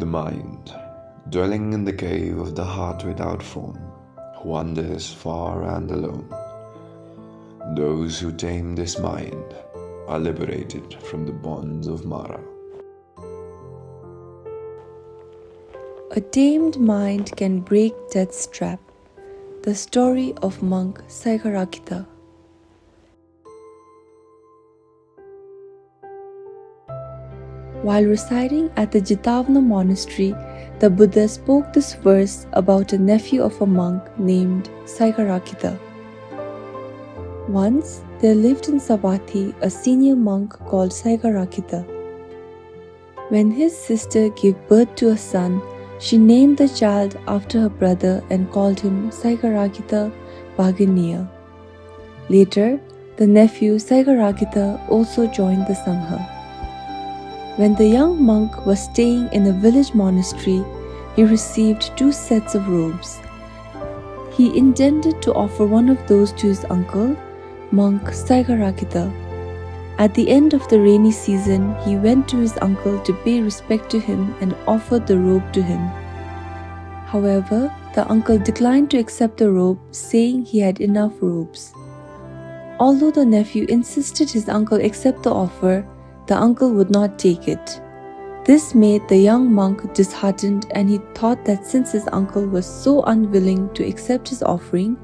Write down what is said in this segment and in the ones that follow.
The mind, dwelling in the cave of the heart without form, wanders far and alone. Those who tame this mind are liberated from the bonds of Mara. A tamed mind can break death's trap. The story of monk Saïgharakkhita. While residing at the Jetavana monastery, the Buddha spoke this verse about a nephew of a monk named Saïgharakkhita. Once, there lived in Savatthi a senior monk called Saïgharakkhita. When his sister gave birth to a son, she named the child after her brother and called him 𝐕𝐞𝐫𝐬𝐞. Later, the nephew Saïgharakkhita also joined the Sangha. When the young monk was staying in a village monastery, he received 2 sets of robes. He intended to offer one of those to his uncle, monk Saïgharakkhita. At the end of the rainy season, he went to his uncle to pay respect to him and offered the robe to him. However, the uncle declined to accept the robe, saying he had enough robes. Although the nephew insisted his uncle accept the offer, the uncle would not take it. This made the young monk disheartened, and he thought that since his uncle was so unwilling to accept his offering,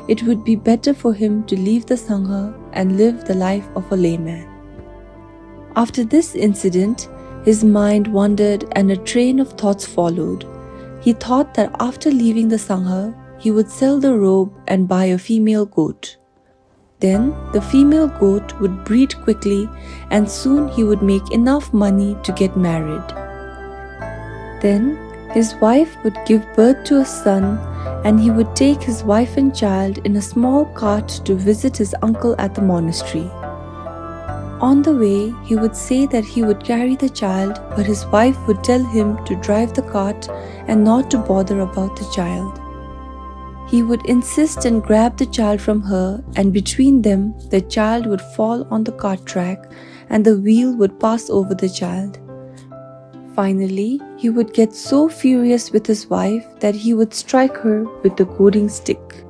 it would be better for him to leave the Sangha and live the life of a layman. After this incident, his mind wandered and a train of thoughts followed. He thought that after leaving the Sangha, he would sell the robe and buy a female goat. Then the female goat would breed quickly, and soon he would make enough money to get married. Then his wife would give birth to a son, and he would take his wife and child in a small cart to visit his uncle at the monastery. On the way, he would say that he would carry the child, but his wife would tell him to drive the cart and not to bother about the child. He would insist and grab the child from her, and between them, the child would fall on the cart track and the wheel would pass over the child. Finally, he would get so furious with his wife that he would strike her with the goading stick.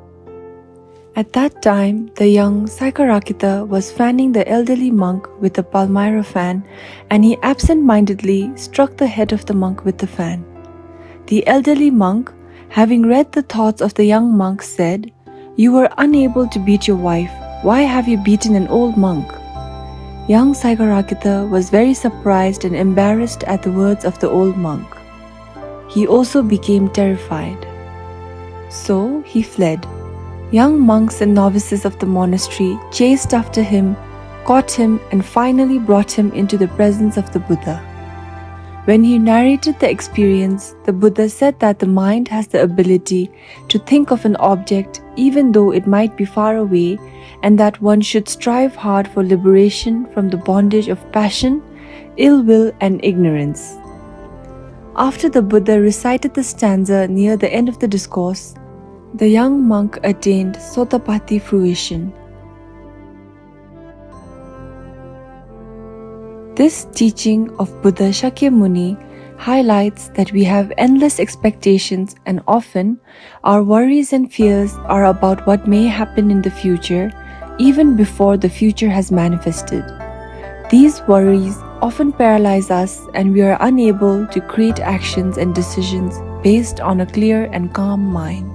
At that time, the young Saïgharakkhita was fanning the elderly monk with a palmyra fan, and he absent-mindedly struck the head of the monk with the fan. The elderly monk, having read the thoughts of the young monk, said, "You were unable to beat your wife. Why have you beaten an old monk?" Young Saïgharakkhita was very surprised and embarrassed at the words of the old monk. He also became terrified. So he fled. Young monks and novices of the monastery chased after him, caught him, and finally brought him into the presence of the Buddha. When he narrated the experience, the Buddha said that the mind has the ability to think of an object even though it might be far away, and that one should strive hard for liberation from the bondage of passion, ill will, and ignorance. After the Buddha recited the stanza near the end of the discourse, the young monk attained Sotapatti fruition. This teaching of Buddha Shakyamuni highlights that we have endless expectations, and often our worries and fears are about what may happen in the future, even before the future has manifested. These worries often paralyze us, and we are unable to create actions and decisions based on a clear and calm mind.